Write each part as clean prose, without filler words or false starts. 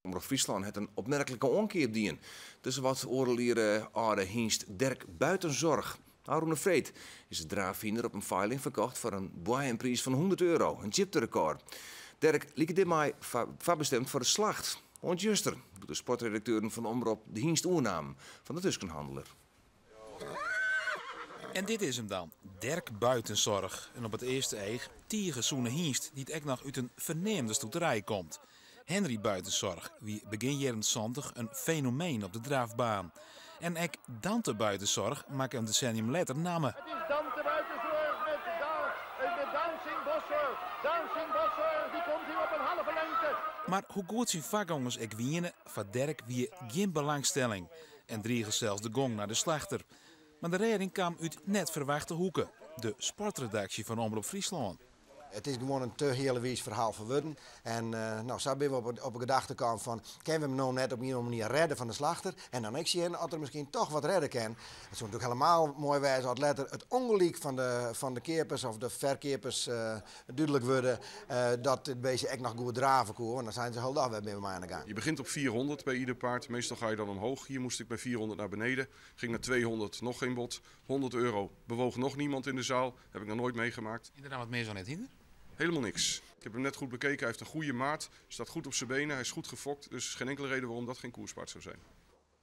Omroep Friesland heeft een opmerkelijke omkeerdien. Tussen wat oorlieren oude Hinst Dirk Buitenzorg. Arone Vreed is de draafvinder op een veiling verkocht voor een boeienprijs van €100. Een chipterecord. Dirk liep dit mij bestemd voor de slacht. Onjuster, doet de sportredacteur van Omroep de Hinst oernam van de Tuskenhandelaar. En dit is hem dan, Dirk Buitenzorg. En op het eerste eeg Tiergezoene Hinst, die het echt nog uit een verneemde stoeterij komt. Henry Buitenzorg, wie begin jaren 70 een fenomeen op de draafbaan. En ook Dante Buitenzorg maakt een decennium later namen. Het is Dante Buitenzorg met Dancing Bosser. Dancing Bosser, die komt hier op een halve lengte. Maar hoe goed zijn vakjongens ook wienen, van Dirk wie geen belangstelling. En driegen zelfs de gong naar de slachter. Maar de redding kwam uit net verwachte hoeken. De sportredactie van Omroep Friesland. Het is gewoon een te hele wies verhaal verworden. En zo ben we op een gedachte gekomen van, kunnen we hem nou net op een manier redden van de slachter? En dan ik zie dat er misschien toch wat redden kan. Het zou natuurlijk helemaal mooi wijzen als letter het ongeluk van de keepers of de verkeepers duidelijk worden dat het beestje echt nog goed draven kon. En dan zijn ze heel dag weer bij mij aan de gang. Je begint op 400 bij ieder paard. Meestal ga je dan omhoog. Hier moest ik bij 400 naar beneden. Ging naar 200, nog geen bod. €100. Bewoog nog niemand in de zaal. Heb ik nog nooit meegemaakt. Inderdaad wat meer zo net hinder? Helemaal niks. Ik heb hem net goed bekeken. Hij heeft een goede maat. Staat goed op zijn benen. Hij is goed gefokt. Dus er is geen enkele reden waarom dat geen koerspaard zou zijn.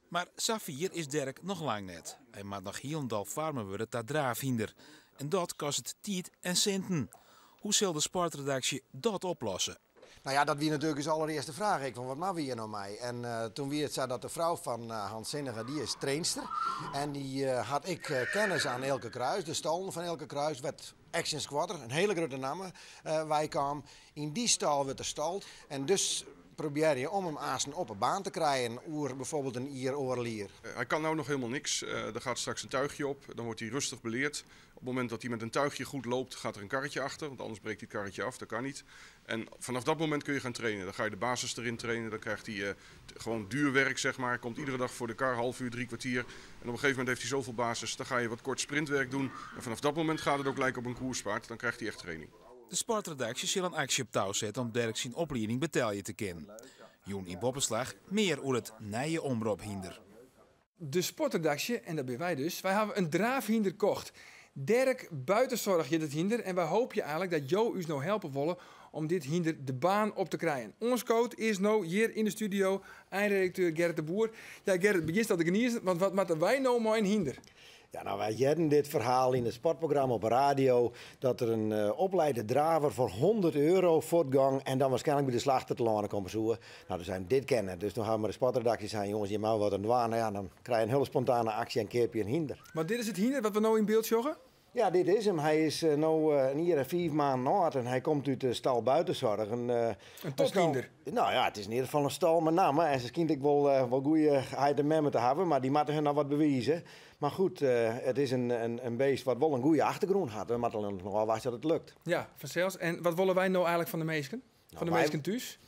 Maar Safir is Dirk nog lang net. Hij maakt nog heel farmer worden tot draafhinder. En dat kost het tijd en centen. Hoe zal de sportredactie dat oplossen? Nou ja, dat wie natuurlijk de allereerste vraag. Ik van wat mag we hier nou mee? En toen wie het zei dat de vrouw van Hans Zinnige, die is trainster. En die had ik kennis aan Elke Kruis. De stal van Elke Kruis werd Action Squatter, een hele grote naam. Wij kwamen in die stal werd er stald. En dus probeer je om hem aanstaan op een baan te krijgen, oer bijvoorbeeld een ier-oorlier. Hij kan nou nog helemaal niks. Er gaat straks een tuigje op. Dan wordt hij rustig beleerd. Op het moment dat hij met een tuigje goed loopt, gaat er een karretje achter. Want anders breekt hij het karretje af. Dat kan niet. En vanaf dat moment kun je gaan trainen. Dan ga je de basis erin trainen. Dan krijgt hij gewoon duur werk, zeg maar. Hij komt iedere dag voor de kar, half uur, 3 kwartier. En op een gegeven moment heeft hij zoveel basis. Dan ga je wat kort sprintwerk doen. En vanaf dat moment gaat het ook lijken op een koerspaard. Dan krijgt hij echt training. De sportredactie zal een actie op touw zetten om Dirk zijn opleiding betalen te kennen. Joen in Boppenslag, meer over het nije omroep hinder. De sportredactie, en dat ben wij dus, wij hebben een draafhinder kocht. Dirk Buitenzorg je het hinder en wij hopen eigenlijk dat jou ons nou helpen willen om dit hinder de baan op te krijgen. Ons coach is nou hier in de studio, eindredacteur Gerrit de Boer. Ja Gerrit, begint dat te geniezen, want wat moeten wij nou maar een hinder? Ja, nou, wij hadden dit verhaal in het sportprogramma op radio. Dat er een opleide draver voor €100 voortgang. En dan waarschijnlijk bij de slachter te laten komen zoeken. Nou, dan zijn we dit kennen. Dus dan gaan we de sportredactie zijn, jongens, je mag wat aan doen. Ja, dan krijg je een hele spontane actie en keer je een hinder. Maar dit is het hinder wat we nou in beeld joggen? Ja, dit is hem. Hij is nu een jaar en 4 maanden oud en hij komt uit de stal Buitenzorg. Een tophinder. Nou ja, het is in ieder geval een stal met naam. En ze kind ik wel goede heid en memmen te hebben, maar die moeten hun nog wat bewijzen. Maar goed, het is een beest wat wel een goede achtergrond had. We moeten nog wel wachten dat het lukt. Ja, vanzelfs. En wat willen wij nou eigenlijk van de meesken? Van de meesken thuis?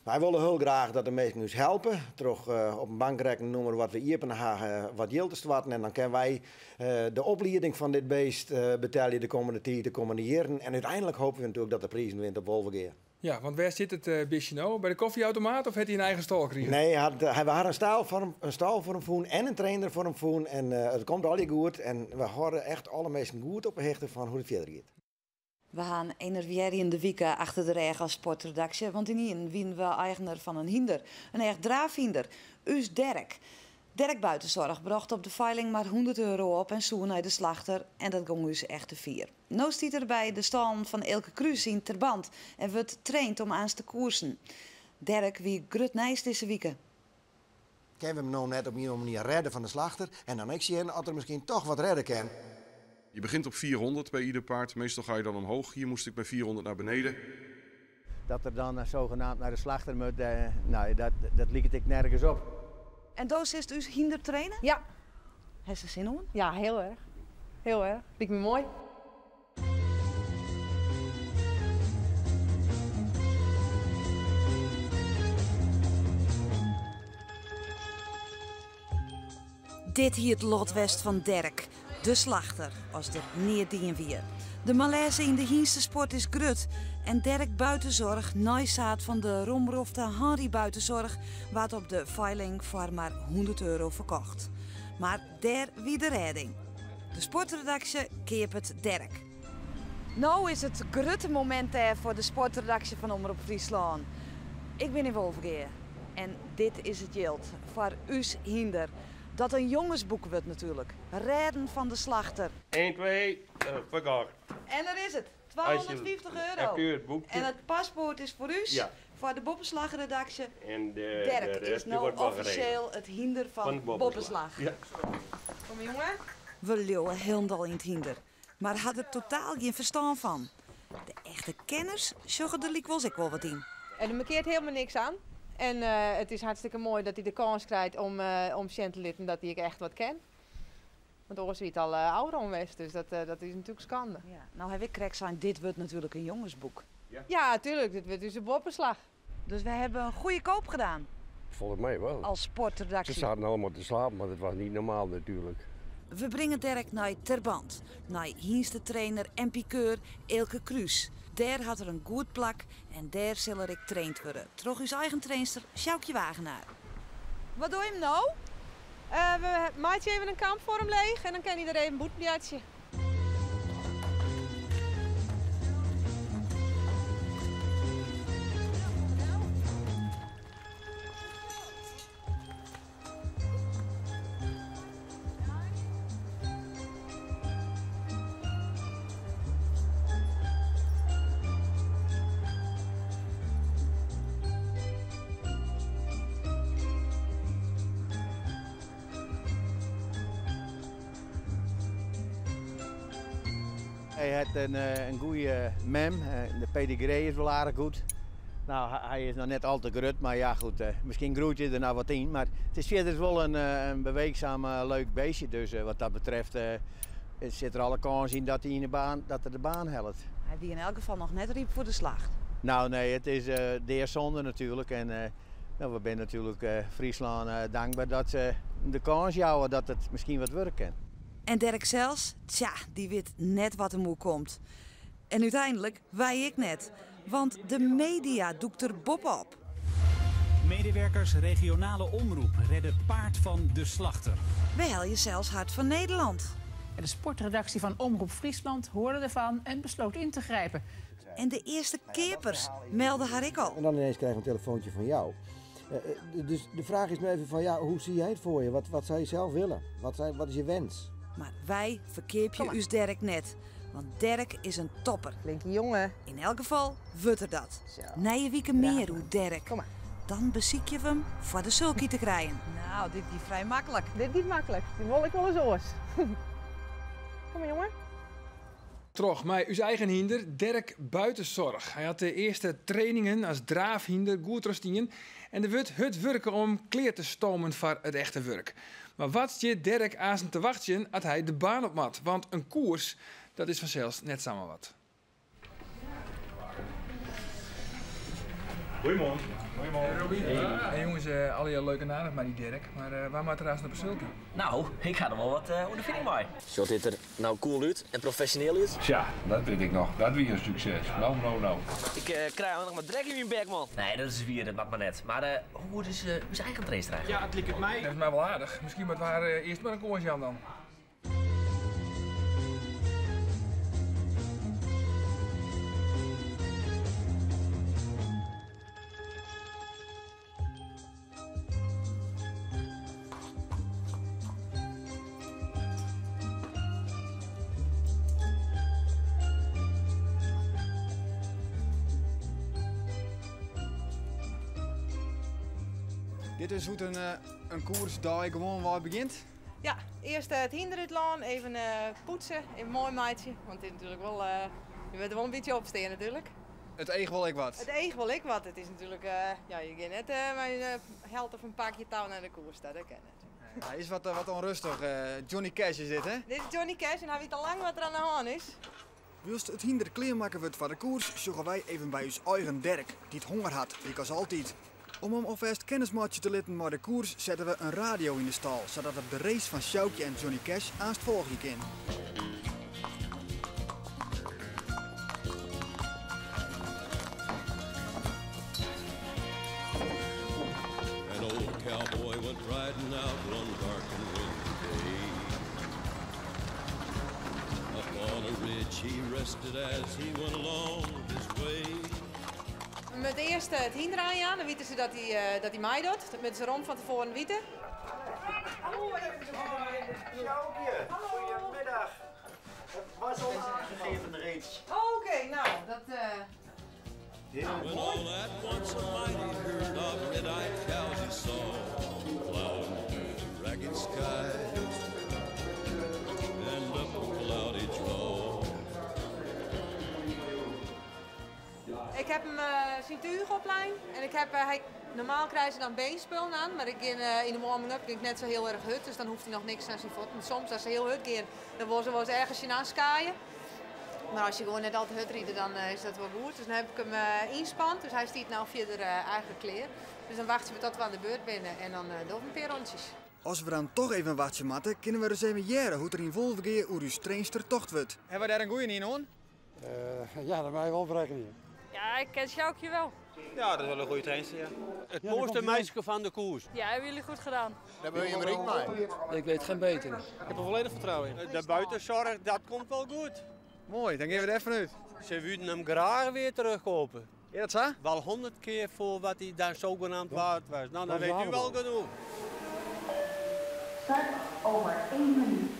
Wij willen heel graag dat de meesten ons helpen. Terug op een bankrekening noemen wat we hier wat geld te starten. En dan kunnen wij de opleiding van dit beest betalen de komende tijd, de komende jaren. En uiteindelijk hopen we natuurlijk dat de prijzen wint op Wolvergeer. Ja, want waar zit het beestje nou? Bij de koffieautomaat of heeft hij een eigen stal gekregen? Nee, hij had een stal voor hem voen en een trainer voor hem voen. En het komt al goed. En we horen echt alle meesten goed op hechten van hoe het verder gaat. We gaan weer in de weken achter de regen als sportredactie. Want in hier winnen we eigenaar van een hinder. Een echt draafhinder. Us Dirk. Dirk Buitenzorg bracht op de veiling maar €100 op en zoen naar de slachter. En dat ging dus echt te vier. Nu stiet er bij de stal van Elke Kruis in Terband. En wordt traind om aan te koersen. Dirk wie grut nijs deze weken. Kunnen we hem nou net op een manier redden van de slachter? En dan ik zie dat er misschien toch wat redden kan. Je begint op 400 bij ieder paard. Meestal ga je dan omhoog. Hier moest ik bij 400 naar beneden. Dat er dan zogenaamd naar de slachter moet, nou, dat liep ik nergens op. En doos is dus hinder trainen? Ja. Heeft ze zin in? Ja, heel erg. Heel erg. Liep me mooi. Dit hier het lot west van Dirk, de slachter, als dit neerdien weer. De malaise in de hienstensport is grut. En Derk Buitenzorg, naaizaad van de roemrofte Henry Buitenzorg, wordt op de veiling voor maar €100 verkocht. Maar daar wie de redding. De sportredactie keert het Derk. Nou is het grutte moment voor de sportredactie van Omroep Friesland. Ik ben in Wolfgeer. En dit is het yield voor us hinder. Dat een jongensboek wordt natuurlijk. Redden van de slachter. 1, 2, verkocht. En er is het. €1250. En het paspoort is voor u, voor de Boppenslagredactie. En Derk is nou officieel het hinder van Boppenslag. Ja. Kom jongen. We leeuwen helemaal in het hinder. Maar had er totaal geen verstand van. De echte kenners zogen er liek wel wat in. En er markeert helemaal niks aan. En het is hartstikke mooi dat hij de kans krijgt om Sjen te litten dat hij echt wat ken. Want anders is het al ouder onwest, dus dat is natuurlijk schande. Ja. Nou heb ik correct zijn, dit wordt natuurlijk een jongensboek. Ja, natuurlijk. Dit wordt dus een boppenslag. Dus we hebben een goede koop gedaan. Volgens mij wel. Als sportredactie. Ze zaten allemaal te slapen, maar dat was niet normaal natuurlijk. We brengen Derk naar Terband. Naar hienstentrainer en piqueur Elke Kruis. Daar had er een goed plak en daar zal ik traind worden. Terug uw eigen trainster, Sjoukje Wagenaar. Wat doe je hem nou? We maken even een kamp voor hem leeg en dan kan hij er even een boetbjatje. Hij heeft een goede mem, de pedigree is wel aardig goed. Nou, hij is nog net al te grut, maar ja goed, misschien groeit hij er nou wat in. Maar het is verder wel een beweegzaam leuk beestje, dus wat dat betreft zit er alle kans in dat hij in de baan helpt. Hij die in elk geval nog net riep voor de slacht. Nou nee, het is de eerste zonde natuurlijk en nou, we zijn natuurlijk Friesland dankbaar dat ze de kans jouwen dat het misschien wat werk kan. En Derk zelfs, tja, die weet net wat er moe komt. En uiteindelijk wij ik net, want de media doekt er Bob op. Medewerkers regionale omroep redden paard van de slachter. Wij hel je zelfs Hart van Nederland. En de sportredactie van Omroep Friesland hoorde ervan en besloot in te grijpen. En de eerste keepers meldde haar ik al. En dan ineens krijg je een telefoontje van jou. Dus de vraag is nu even van, ja, hoe zie jij het voor je? Wat zou je zelf willen? Wat is je wens? Maar wij verkeepje us Derk net. Want Derk is een topper. Flinke jongen. In elk geval wordt er dat. Nee, wieken meer hoe Derk. Kom maar. Dan beziek je hem voor de sulky te krijgen. Nou, dit is vrij makkelijk. Dit is makkelijk. Die wil ik wel eens oors. Kom maar jongen. Terug, maar uw eigen hinder, Derk Buitenzorg. Hij had de eerste trainingen als draafhinder goed rustingen. En er wordt het werken om kleer te stomen voor het echte werk. Maar wat je Derk azen te wachten als hij de baan op mat? Want een koers, dat is vanzelfs net samen wat. Goedemorgen. Hey jongens, alle heel leuk en aardig maar die Derk. Maar waar maakt er aan de besulken? Nou, ik ga er wel wat ondervinding bij. Ziet dit er nou cool uit en professioneel uit? Tja, dat weet ik nog. Dat weer een succes. Nou. Ik krijg nog maar drek in mijn bek, man. Nee, dat is weer, dat mag maar net. Maar hoe is uw eigen trace eigenlijk? Ja, het lijkt het mij. Dat is mij wel aardig. Misschien moeten we eerst maar een koersje aan dan. Dit is hoe een koers daar gewoon waar begint. Ja, eerst het hinderuitlaan, even poetsen, even mooi maatje. Want dit is natuurlijk wel, je bent er wel een beetje opstaan natuurlijk. Het eeg wil ik wat. Het eeg wil ik wat. Het is natuurlijk, ja, je gaat net mijn held of een pakje touw naar de koers staan, dat ken het. Hij is wat onrustig. Johnny Cash is dit, hè? Dit is Johnny Cash en hij weet al lang wat er aan de hand is. Wilst het hinder kleermaken wordt van de koers, zoeken wij even bij ons eigen Derk, die het honger had, ik als altijd. Om hem alvast kennismaatje te laten met de koers zetten we een radio in de stal, zodat we de race van Sjoukje en Johnny Cash aanst volgen kan. she rested as he went along his way. Met eerst het hinder aan, dan weten ze dat hij mij doet. Met zijn romp van tevoren weten. Hallo, goedemiddag. Het was al aangegeven reeds. Oké, nou, dat... When all at once a mighty herd of red-eyed cows he saw, plowing through the ragged skies and up a cloudy draw. Ik heb hem zien tuigen op lijn en normaal krijgen ze dan beenspullen aan, maar in de warming-up ging ik net zo heel erg hut, dus dan hoeft hij nog niks aan zijn voet. En soms als ze heel hut gaan, dan worden ze wel eens ergens je skaaien. Maar als je gewoon net altijd hut rieden, dan is dat wel goed. Dus dan heb ik hem inspand, dus hij stiet nou via de eigen kleer. Dus dan wachten we tot we aan de beurt binnen en dan doen we een paar rondjes. Als we dan toch even een watje matten, kunnen we dus even jaren hoe er in vol verkeer uw trainster tocht wordt. Hebben we daar een goeie in, hoor? Ja, dat mag je wel berekenen. Ja, ik ken Sjoukje wel. Ja, dat is wel een goede trainster, ja. Het mooiste meisje van de koers. Ja, hebben jullie goed gedaan. Daar ben je maar ik mee. Ik weet geen beter. Ik heb er volledig vertrouwen in. De buitenzorg, dat komt wel goed. Mooi, dan geven we het even uit. Ze wilden hem graag weer terugkopen. Ja, dat zo? Wel 100 keer voor wat hij daar zogenaamd waard was. Nou, dan weet u wel genoeg. Start over 1 minuut.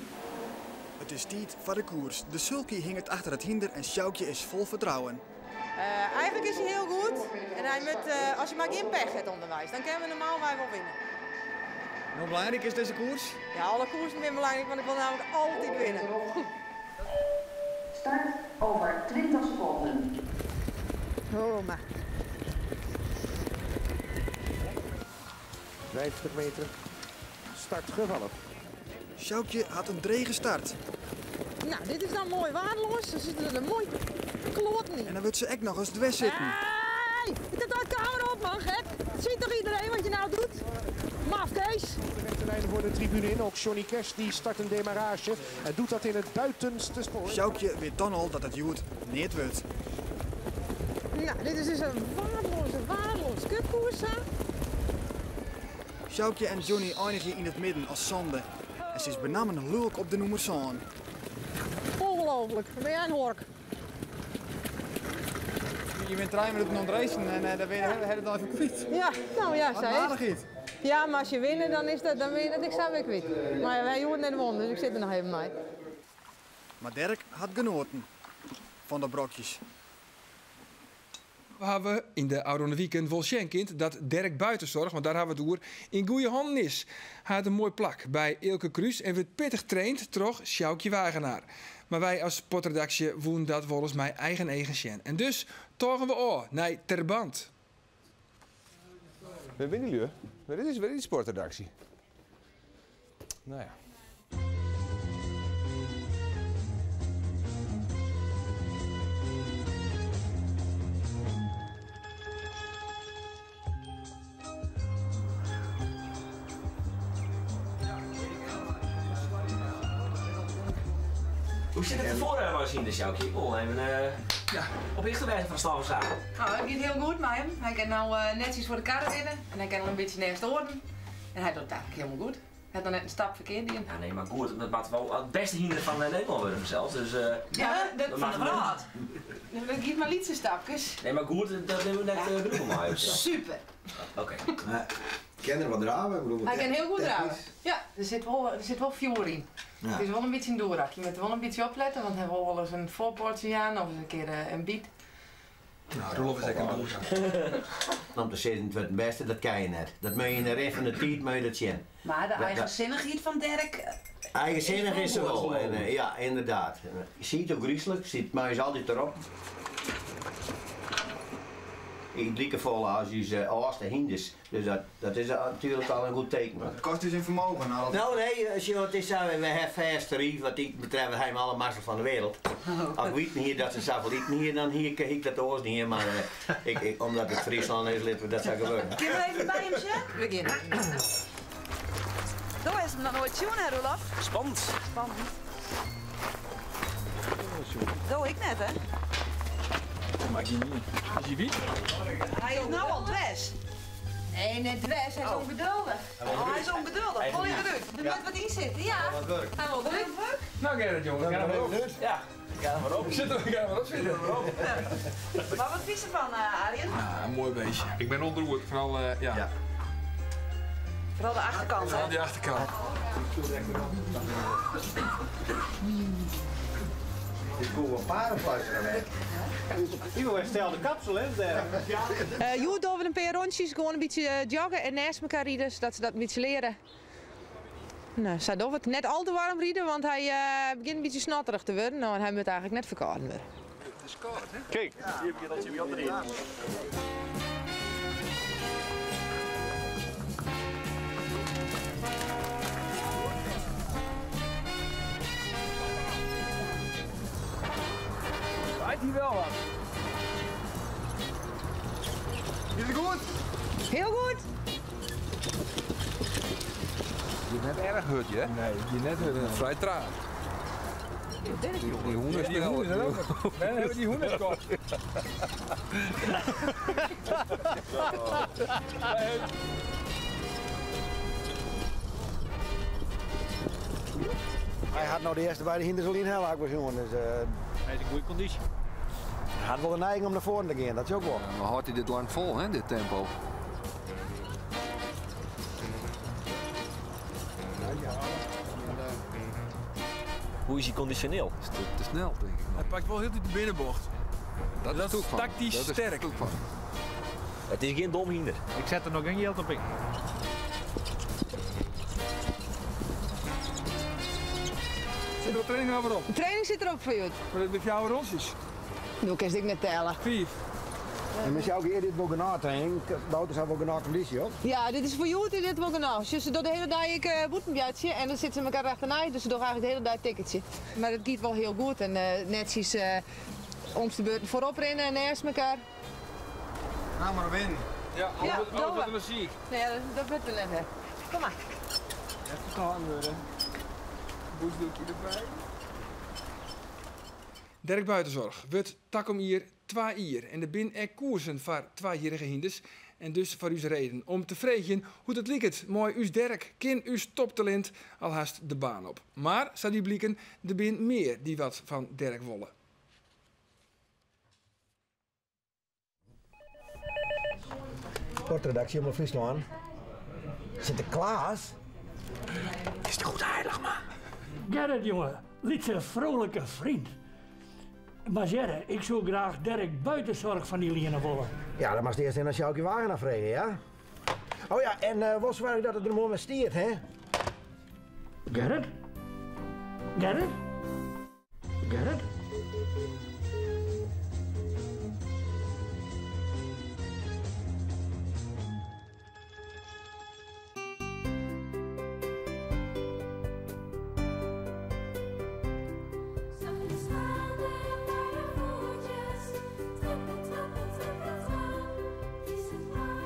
Het is tijd voor de koers. De sulky hing het achter het hinder en Sjoukje is vol vertrouwen. Eigenlijk is hij heel goed. En hij moet, als je maar geen pech hebt onderwijs, dan kunnen we normaal wel winnen. En hoe belangrijk is deze koers? Ja, alle koersen zijn belangrijk, want ik wil namelijk altijd winnen. Start over 20 seconden. Oh, maar. 50 meter. Start gevallen. Sjoukje had een drege start. Nou, dit is dan mooi waardeloos. Dan zitten er mooi kloten in. En dan wordt ze echt nog eens dwars zitten. Hey, ik heb de camera op, man, gek. Ziet toch iedereen wat je nou doet? Maf, Kees. De rechterlijnen voor de tribune in. Ook Johnny Cash die start een demarrage. En doet dat in het buitenste spoor. Sjoukje weet dan al dat het joet niet wordt. Nou, dit is dus een waardeloze kutkoers, hè? Sjoukje en Johnny eindigen in het midden als zonde. En ze is benamelijk een lulk op de noemer zoon. Ongelooflijk, dan ben jij een hork. Je bent 3 minuten aan het racen en dan ben je het dan even kwijt. Ja, nou ja, zei het. Ja, maar als je wint, dan ben je dat ik zelf weer kwijt. Maar wij horen net won, dus ik zit er nog even mee. Maar Dirk had genoten van de brokjes. We hebben in de Oude Weekend wel schenkind dat Dirk Buitenzorg, want daar hebben we het over, in goede handen is. Hij had een mooi plak bij Ilke Kruis en werd pittig traind door Sjoukje Wagenaar. Maar wij als sportredactie woen dat volgens mij eigen sjen. En dus togen we naar Terband. Waar ben jullie? Waar is die sportredactie? Nou ja. Hoe zit het ervoor maar zien, de Sjoukje? Ik wil even oplichten wijzen van Stal samen. Nou, het gaat heel goed met hem. Hij kan nou netjes voor de karren winnen en hij kan nog een beetje naast de orden. En hij doet het eigenlijk helemaal goed. Hij had nog net een stap verkeerd in. Ja, nee, maar goed, dat maakt wel het beste hinder van Nederland worden zelfs. Dus, ja, dat van de raad. Dan geef maar lietse stapjes. Nee, maar goed, dat hebben we net genoeg om mij. Super. Oké. Kan er wat draven? Hij kan heel goed draven. Ja, er zit wel vuur in. Ja. Het is wel een beetje een doorrak. Je moet er wel een beetje opletten, want hij wil wel eens een voorportje aan of eens een keer een biet. Nou, Rolf is lekker boos. Om te zitten het beste, dat kan je net. Dat moet je in de rest van de tijd moet je dat zien. Maar de eigenzinnigheid van Dirk... Eigenzinnig is ze wel, ja, inderdaad. Je ziet ook griezelig, maar je is altijd erop. Ik liep vol als je oorste hinders, dus dat is natuurlijk al een goed teken. Het kost dus in vermogen. Nou nee, het is zo, we hebben verste wat die betreft hebben alle massa van de wereld. Als ik weet niet dat ze satellieten hier, dan hier kijk ik dat oors niet, maar omdat het Friesland is, laten we dat zou gebeuren. Kun je even bij hem zeggen? Beginnen. Zo is hem nog nooit zien, hè Roelof? Spannend. Spannend. Zo ik net, hè? Dat maak je niet. Is je wie? Hij is nou al dwes. Nee, net dwes. Hij is ongeduldig. Hij is ongeduldig. Gooi je eruit. Er moet wat in zitten. Ja. Hij wil druk. Nou, Gerrit, jongen. Gaan we over. Ja. Ga maar op. Zit er maar op, Maar wat is er van, Arjen? Ja, een mooi beestje. Ik ben ontroerd, vooral ja. Vooral de achterkant, hè? Vooral die achterkant. Ik voel wel paardenfluisteren weg. Ivo stelt de kapsel, hè? Joe doen we een paar rondjes, gewoon een beetje joggen en naast elkaar rieden, zodat ze dat een beetje leren. Nou, zij doen het net al te warm rieden, want hij begint een beetje snotterig te worden. Nou, en hij moet eigenlijk net verkouden worden. Het is koud, hè? Kijk, hier heb je dat je weer op de rit. Waait hij wel wat? Is het goed? Heel goed. Je bent erg hut, hè? Nee, je net vrij traag. Die hoenen Die hoenen zijn ook. We hebben die hoenen gekocht. Hij had nou de eerste beide hinders al in heel hard jongen. Dus, Hij is in goede conditie. hij had wel de neiging om naar voren te gaan, dat is ook wel. Maar houdt hij dit lang vol, hè, dit tempo? Hoe is hij conditioneel? Is te snel, denk ik. Hij pakt wel heel de binnenbocht. Dat is tactisch sterk. Het is geen dom hinder. Ik zet er nog een geld op in. Zit er een training over op? De training zit erop voor jou. Maar dat met jouw rondjes. Nu kan ik net tellen. 5. En met jou keer dit wel genoeg training, de auto's hebben wel genoeg conditie, hoor. Ja, dit is voor jou, dit is wel genoeg. Dus ze doen de hele dag ik boetenbjatje en dan zitten ze elkaar achterna, dus ze doen eigenlijk de hele dag ticketje. Maar het gaat wel heel goed en netjes om de beurt voorop rennen en naast elkaar. Ga maar winnen. Ja, Ja, alles met de muziek. Nee, dat wordt wel even. Kom maar. Even gaan worden. Boesdoekje erbij. Dirk Buitenzorg wordt takom hier 2 jaar en er bin er koersen voor 2-jarige hinders. En dus voor uw reden om te vragen hoe het liekt. Mooi uw Dirk, kin uw toptalent al haast de baan op. Maar, zou die blikken, er bin meer die wat van Dirk wollen. Sportredactie om Friesland. Sinterklaas? Is het goed heilig, man? Gerrit, jongen, lietse vrolijke vriend. Maar Gerrit, ik zou graag Dirk Buitenzorg van die Liene willen. Ja, dan mag je eerst in als Sjoukje Wagen afvregen, ja? Oh ja, en was waar dat het er mooi met stiert, hè? Gerrit? Gerrit? Gerrit?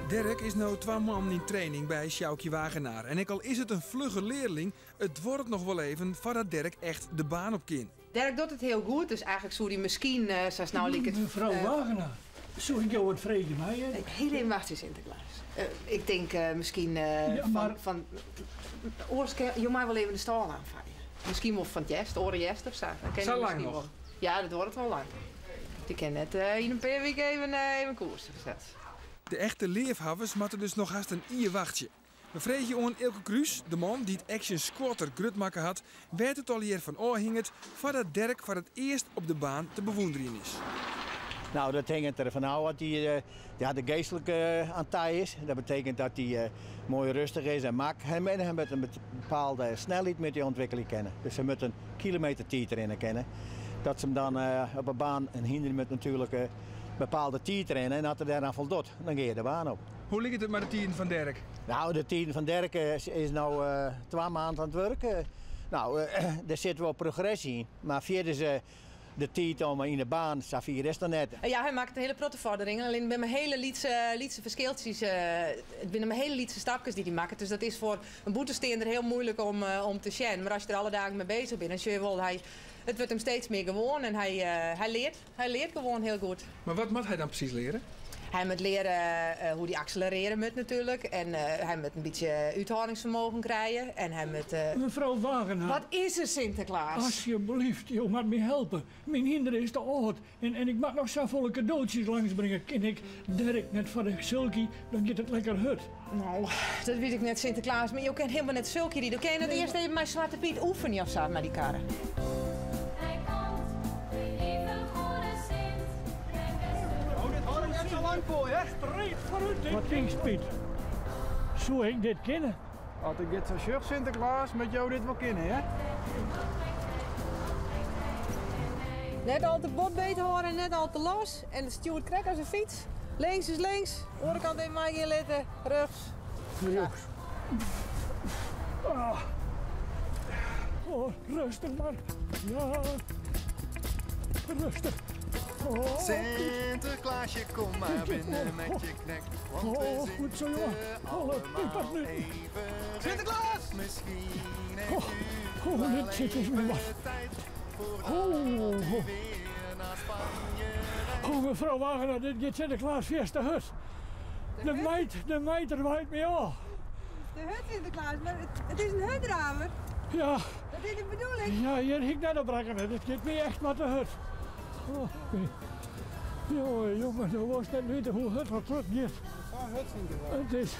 Dirk is nou 2 man in training bij Sjoukje Wagenaar. En al is het een vlugge leerling, het wordt nog wel even voordat Dirk echt de baan op kan. Dirk doet het heel goed, dus eigenlijk zou hij misschien zo snel liek Mevrouw Wagenaar, zou ik jou wat vragen, maar je? Heel even wachten, Sinterklaas. Ik denk misschien van je mag wel even de stal aanvangen. Misschien wel van het jest, orenjest of zo. Zo lang nog? Ja, dat wordt het wel lang. Ik ken net in een paar weken even koers gezet. De echte leefhavers moeten dus nog haast een ier wachtje. We vregen om Elke Kruis, de man die het Action Squatter grutmakken had, werd het al hier van oorhinget voordat Dirk voor het eerst op de baan te bewonderen is. Nou, dat hangt er van af dat hij de geestelijke aan tij is. Dat betekent dat hij mooi rustig is en mak. En hij met een bepaalde snelheid met die ontwikkeling kennen. Dus hij moet een kilometer tijd erin kennen. Dat ze hem dan op een baan een hinder met natuurlijk bepaalde tijd rennen en dat hij daaraan voldoet, dan ga je de baan op. Hoe ligt het met de tien van Dirk? Nou, de tien van Dirk is nu 2 maanden aan het werken. Nou, er zit wel progressie in, maar via de tijd om in de baan, Safir is er net. Ja, hij maakt een hele protevordering. Alleen bij mijn hele lietse verschiltjes, binnen mijn hele lietse stapjes die hij maakt. Dus dat is voor een boetesteender heel moeilijk om te zien. Maar als je er alle dagen mee bezig bent, dan zie je wel, het wordt hem steeds meer gewoon en hij leert gewoon heel goed. Maar wat moet hij dan precies leren? Hij moet leren hoe hij accelereren moet natuurlijk. En hij moet een beetje uithoudingsvermogen krijgen. En hij moet... Mevrouw Wagenaar. Wat is er, Sinterklaas? Alsjeblieft, je moet me helpen. Mijn hinder is te oud. En ik mag nog zoveel cadeautjes langsbrengen. Ken ik Dirk net van de Sulky, dan gaat het lekker hut. Nou, dat weet ik net, Sinterklaas. Maar je kent helemaal net Sulky die. Dan kan je het eerst even mijn Zwarte Piet oefenen of zo met die karren. Wat denk je, Piet? Zou ik dit kennen? Als ik dit zo zeg, Sinterklaas, met jou dit wel kennen, hè? Net al te bot beter horen en net al te los. En de steward krijgt als een fiets. Links is links. Onderkant even mij hier letten. Rechts. Ja. Oh, rustig maar. Ja. Rustig. Oh. Sinterklaasje, kom maar binnen met je knek. Want we goed zo, jongen. allemaal even Sinterklaas! Misschien heeft u dit zit eens me wat. Mevrouw Wagenaar, dit gaat Sinterklaas fiesta hut. De meid waait me aan. De hut, Sinterklaas, maar het is een hutdraver. Ja. Dat is de bedoeling. Ja, hier ging net op rekken. Dit gaat niet echt met de hut. Oh, jongen, dan was net weten hoe het wat terug gaat. Het is...